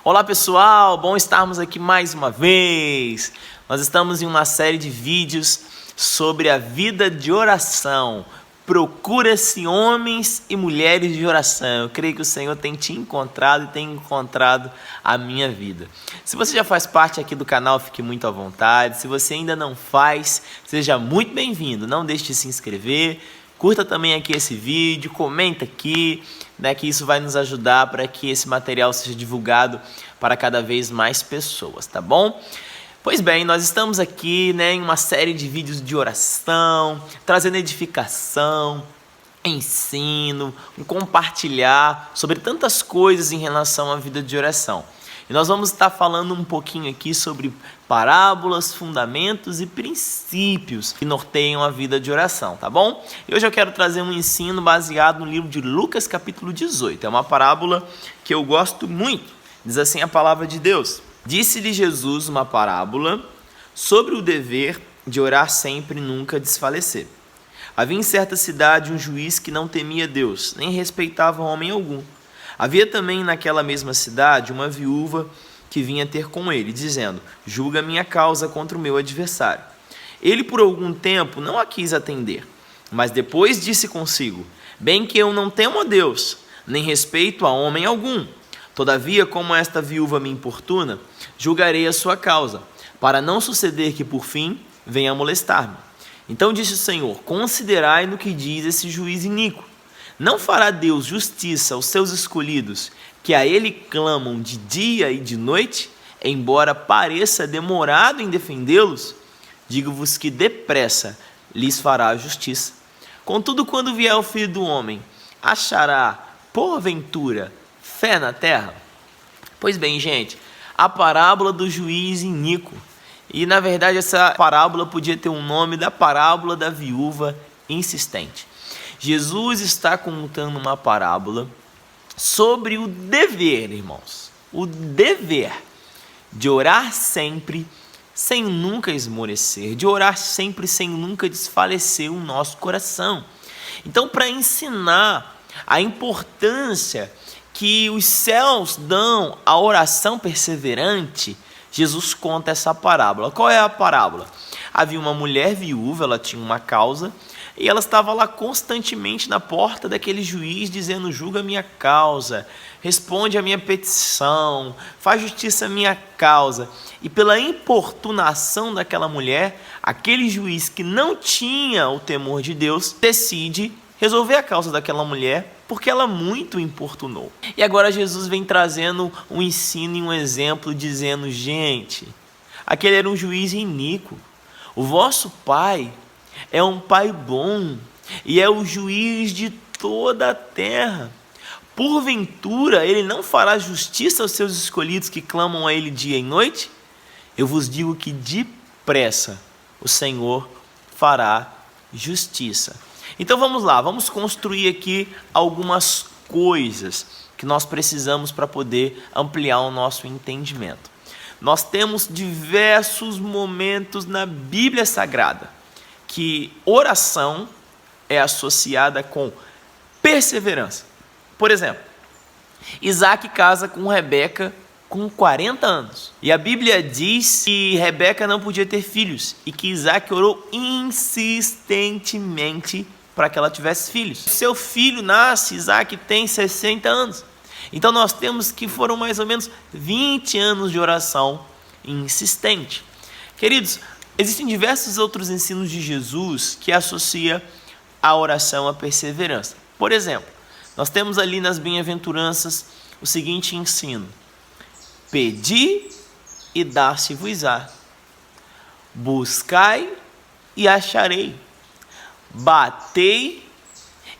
Olá pessoal, bom estarmos aqui mais uma vez. Nós estamos em uma série de vídeos sobre a vida de oração. Procura-se homens e mulheres de oração. Eu creio que o Senhor tem te encontrado e tem encontrado a minha vida. Se você já faz parte aqui do canal, fique muito à vontade. Se você ainda não faz, seja muito bem-vindo. Não deixe de se inscrever. Curta também aqui esse vídeo, comenta aqui, que isso vai nos ajudar para que esse material seja divulgado para cada vez mais pessoas, tá bom? Pois bem, nós estamos aqui em uma série de vídeos de oração, trazendo edificação, ensino, compartilhar sobre tantas coisas em relação à vida de oração. E nós vamos estar falando um pouquinho aqui sobre parábolas, fundamentos e princípios que norteiam a vida de oração, tá bom? E hoje eu quero trazer um ensino baseado no livro de Lucas, capítulo 18. É uma parábola que eu gosto muito. Diz assim a palavra de Deus: Disse-lhe Jesus uma parábola sobre o dever de orar sempre e nunca desfalecer. Havia em certa cidade um juiz que não temia Deus, nem respeitava homem algum. Havia também naquela mesma cidade uma viúva que vinha ter com ele, dizendo: julga minha causa contra o meu adversário. Ele por algum tempo não a quis atender, mas depois disse consigo: bem que eu não temo a Deus, nem respeito a homem algum. Todavia, como esta viúva me importuna, julgarei a sua causa, para não suceder que por fim venha a molestar-me. Então disse o Senhor: considerai no que diz esse juiz iníquo. Não fará Deus justiça aos seus escolhidos, que a Ele clamam de dia e de noite, embora pareça demorado em defendê-los? Digo-vos que depressa lhes fará justiça. Contudo, quando vier o Filho do Homem, achará, porventura, fé na terra? Pois bem, gente, a parábola do juiz iníquo. E, na verdade, essa parábola podia ter um nome da parábola da viúva insistente. Jesus está contando uma parábola sobre o dever, irmãos. O dever de orar sempre sem nunca esmorecer, de orar sempre sem nunca desfalecer o nosso coração. Então, para ensinar a importância que os céus dão à oração perseverante, Jesus conta essa parábola. Qual é a parábola? Havia uma mulher viúva, ela tinha uma causa, e ela estava lá constantemente na porta daquele juiz, dizendo: julga a minha causa, responde a minha petição, faz justiça à minha causa. E pela importunação daquela mulher, aquele juiz que não tinha o temor de Deus, decide resolver a causa daquela mulher, porque ela muito importunou. E agora Jesus vem trazendo um ensino e um exemplo, dizendo: gente, aquele era um juiz iníquo. O vosso pai é um pai bom e é o juiz de toda a terra. Porventura ele não fará justiça aos seus escolhidos que clamam a ele dia e noite? Eu vos digo que depressa o Senhor fará justiça. Então vamos lá, vamos construir aqui algumas coisas que nós precisamos para poder ampliar o nosso entendimento. Nós temos diversos momentos na Bíblia Sagrada que oração é associada com perseverança. Por exemplo, Isaac casa com Rebeca com 40 anos. E a Bíblia diz que Rebeca não podia ter filhos e que Isaac orou insistentemente para que ela tivesse filhos. Seu filho nasce, Isaac tem 60 anos. Então nós temos que foram mais ou menos 20 anos de oração insistente. Queridos, existem diversos outros ensinos de Jesus que associa a oração à perseverança. Por exemplo, nós temos ali nas bem-aventuranças o seguinte ensino: pedi e dar-se-vos-á, buscai e acharei, batei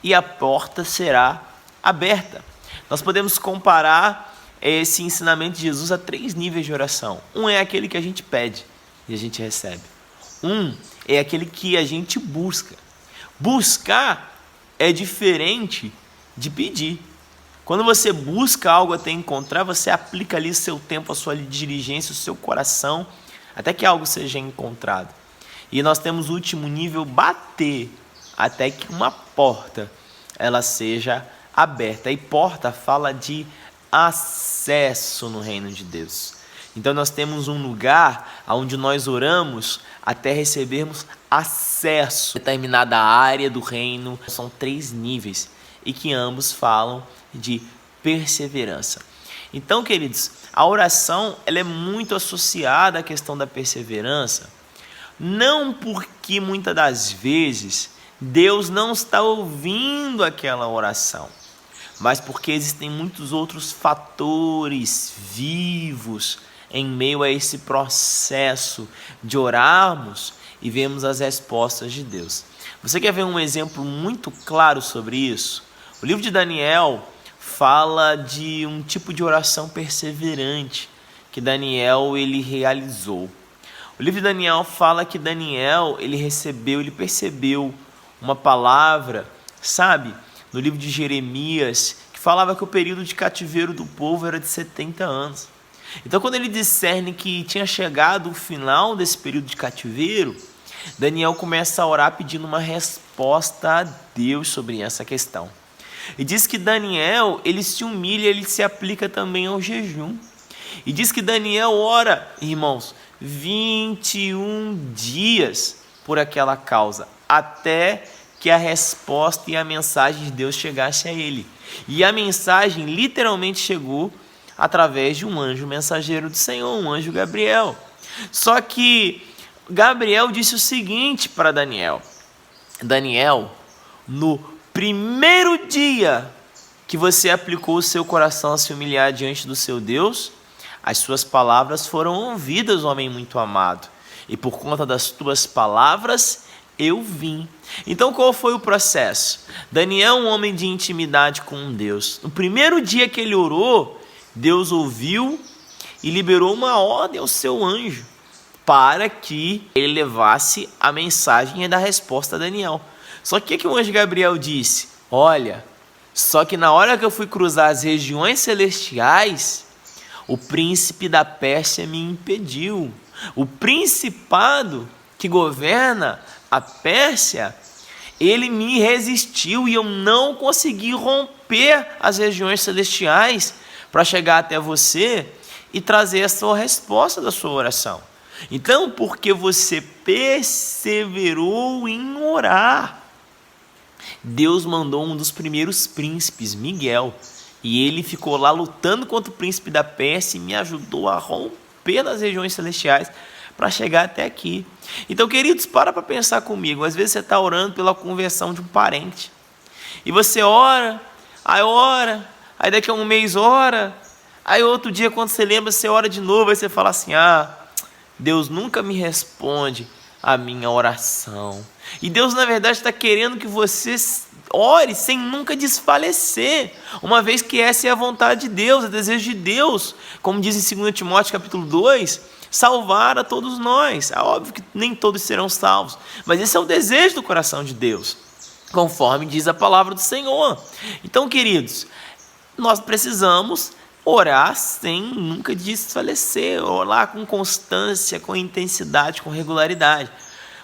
e a porta será aberta. Nós podemos comparar esse ensinamento de Jesus a 3 níveis de oração. Um é aquele que a gente pede e a gente recebe. Um é aquele que a gente busca. Buscar é diferente de pedir. Quando você busca algo até encontrar, você aplica ali seu tempo, a sua diligência, o seu coração, até que algo seja encontrado. E nós temos o último nível, bater, até que uma porta ela seja aberta. E porta fala de acesso no reino de Deus. Então nós temos um lugar onde nós oramos até recebermos acesso a determinada área do reino. São 3 níveis e que ambos falam de perseverança. Então, queridos, a oração ela é muito associada à questão da perseverança, não porque muitas das vezes Deus não está ouvindo aquela oração, mas porque existem muitos outros fatores vivos em meio a esse processo de orarmos e vermos as respostas de Deus. Você quer ver um exemplo muito claro sobre isso? O livro de Daniel fala de um tipo de oração perseverante que Daniel ele realizou. O livro de Daniel fala que Daniel ele percebeu uma palavra, sabe, no livro de Jeremias, que falava que o período de cativeiro do povo era de 70 anos. Então, quando ele discerne que tinha chegado o final desse período de cativeiro, Daniel começa a orar pedindo uma resposta a Deus sobre essa questão. E diz que Daniel, ele se humilha, ele se aplica também ao jejum. E diz que Daniel ora, irmãos, 21 dias por aquela causa, até que a resposta e a mensagem de Deus chegasse a ele. E a mensagem literalmente chegou através de um anjo mensageiro do Senhor, um anjo Gabriel. Só que Gabriel disse o seguinte para Daniel: Daniel, no primeiro dia que você aplicou o seu coração a se humilhar diante do seu Deus, as suas palavras foram ouvidas, homem muito amado, e por conta das tuas palavras eu vim. Então qual foi o processo? Daniel, um homem de intimidade com Deus, no primeiro dia que ele orou, Deus ouviu e liberou uma ordem ao seu anjo para que ele levasse a mensagem e da resposta a Daniel. Só que o que o anjo Gabriel disse? Olha, só que na hora que eu fui cruzar as regiões celestiais, o príncipe da Pérsia me impediu. O principado que governa a Pérsia, ele me resistiu e eu não consegui romper as regiões celestiais para chegar até você e trazer a sua resposta da sua oração. Então, porque você perseverou em orar, Deus mandou um dos primeiros príncipes, Miguel, e ele ficou lá lutando contra o príncipe da Pérsia e me ajudou a romper nas regiões celestiais para chegar até aqui. Então, queridos, para pensar comigo. Às vezes você está orando pela conversão de um parente e você ora, aí daqui a um mês ora, aí outro dia quando você lembra, você ora de novo, aí você fala assim: Deus nunca me responde a minha oração. E Deus, na verdade, está querendo que você ore sem nunca desfalecer, uma vez que essa é a vontade de Deus, é o desejo de Deus, como diz em 2 Timóteo capítulo 2, salvar a todos nós. É óbvio que nem todos serão salvos, mas esse é o desejo do coração de Deus, conforme diz a palavra do Senhor. Então, queridos, nós precisamos orar sem nunca desfalecer, orar com constância, com intensidade, com regularidade.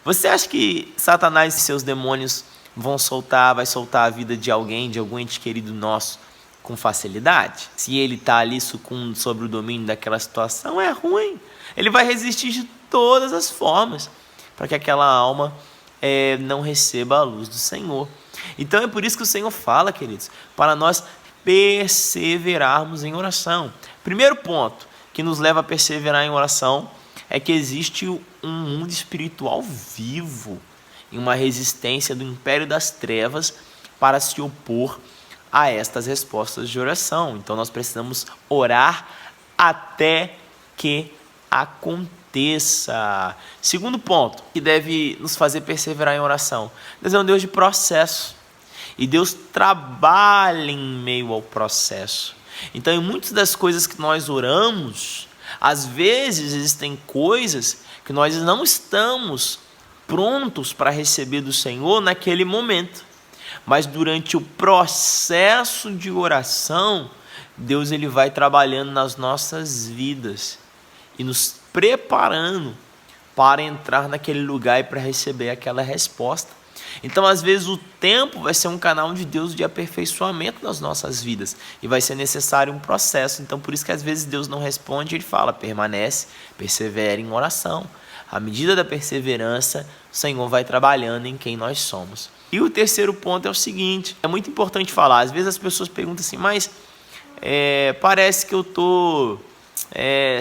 Você acha que Satanás e seus demônios vai soltar a vida de alguém, de algum ente querido nosso, com facilidade? Se ele está ali sucumbindo sobre o domínio daquela situação, é ruim. Ele vai resistir de todas as formas para que aquela alma não receba a luz do Senhor. Então é por isso que o Senhor fala, queridos, para nós perseverarmos em oração. Primeiro ponto que nos leva a perseverar em oração é que existe um mundo espiritual vivo e uma resistência do império das trevas para se opor a estas respostas de oração. Então nós precisamos orar até que aconteça. Segundo ponto que deve nos fazer perseverar em oração: Deus é um Deus de processo e Deus trabalha em meio ao processo. Então, em muitas das coisas que nós oramos, às vezes existem coisas que nós não estamos prontos para receber do Senhor naquele momento, mas durante o processo de oração, Deus ele vai trabalhando nas nossas vidas e nos preparando para entrar naquele lugar e para receber aquela resposta. Então, às vezes, o tempo vai ser um canal de Deus de aperfeiçoamento das nossas vidas. E vai ser necessário um processo. Então, por isso que às vezes Deus não responde, Ele fala, permanece, persevere em oração. À medida da perseverança, o Senhor vai trabalhando em quem nós somos. E o terceiro ponto é o seguinte, é muito importante falar. Às vezes as pessoas perguntam assim, mas parece que eu estou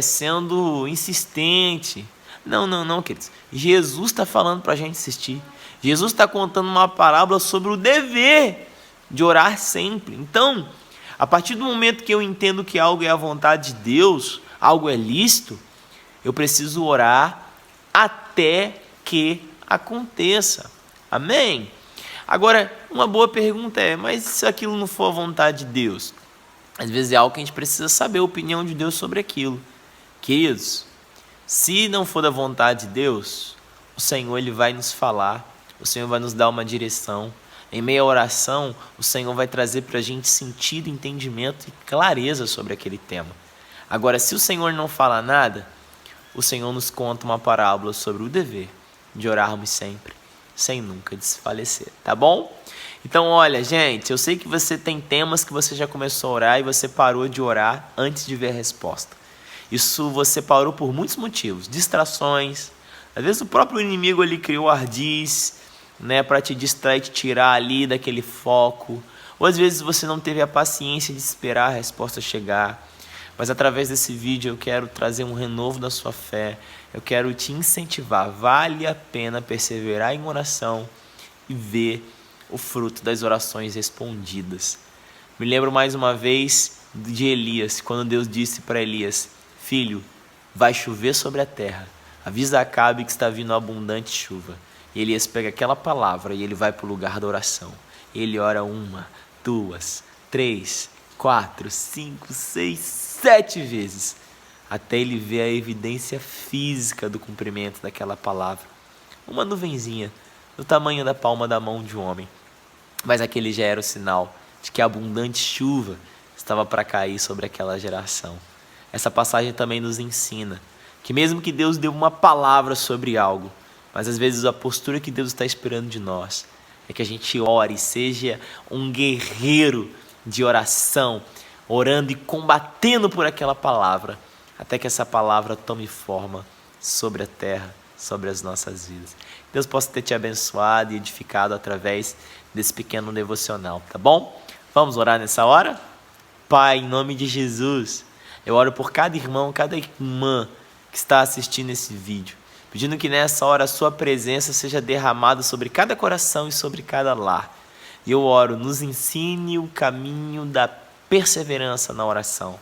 sendo insistente. Não, queridos. Jesus está falando para a gente insistir. Jesus está contando uma parábola sobre o dever de orar sempre. Então, a partir do momento que eu entendo que algo é a vontade de Deus, algo é lícito, eu preciso orar até que aconteça. Amém? Agora, uma boa pergunta mas se aquilo não for a vontade de Deus? Às vezes é algo que a gente precisa saber a opinião de Deus sobre aquilo. Queridos, se não for da vontade de Deus, o Senhor Ele vai nos falar, o Senhor vai nos dar uma direção. Em meio à oração, o Senhor vai trazer para a gente sentido, entendimento e clareza sobre aquele tema. Agora, se o Senhor não fala nada, o Senhor nos conta uma parábola sobre o dever de orarmos sempre, sem nunca desfalecer, tá bom? Então, olha, gente, eu sei que você tem temas que você já começou a orar e você parou de orar antes de ver a resposta. Isso você parou por muitos motivos, distrações, às vezes o próprio inimigo ali criou ardis, para te distrair, te tirar ali daquele foco, ou às vezes você não teve a paciência de esperar a resposta chegar. Mas através desse vídeo eu quero trazer um renovo da sua fé, eu quero te incentivar, vale a pena perseverar em oração e ver o fruto das orações respondidas. Me lembro mais uma vez de Elias, quando Deus disse para Elias, filho, vai chover sobre a terra, avisa Acabe que está vindo abundante chuva. E Elias pega aquela palavra e ele vai para o lugar da oração. Ele ora 1, 2, 3, 4, 5, 6, 7 vezes, até ele ver a evidência física do cumprimento daquela palavra. Uma nuvenzinha do tamanho da palma da mão de um homem. Mas aquele já era o sinal de que a abundante chuva estava para cair sobre aquela geração. Essa passagem também nos ensina que mesmo que Deus dê uma palavra sobre algo, mas às vezes a postura que Deus está esperando de nós é que a gente ore, seja um guerreiro de oração, orando e combatendo por aquela palavra, até que essa palavra tome forma sobre a terra, sobre as nossas vidas. Deus possa ter te abençoado e edificado através desse pequeno devocional, tá bom? Vamos orar nessa hora? Pai, em nome de Jesus, eu oro por cada irmão, cada irmã que está assistindo esse vídeo, pedindo que nessa hora a sua presença seja derramada sobre cada coração e sobre cada lar. E eu oro, nos ensine o caminho da perseverança na oração,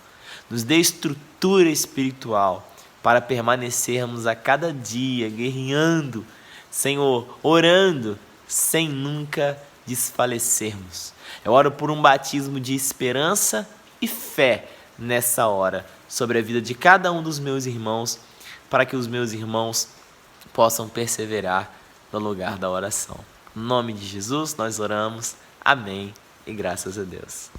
nos dê estrutura espiritual para permanecermos a cada dia guerreando, Senhor, orando sem nunca desfalecermos. Eu oro por um batismo de esperança e fé nessa hora sobre a vida de cada um dos meus irmãos, para que os meus irmãos possam perseverar no lugar da oração. Em nome de Jesus nós oramos, amém e graças a Deus.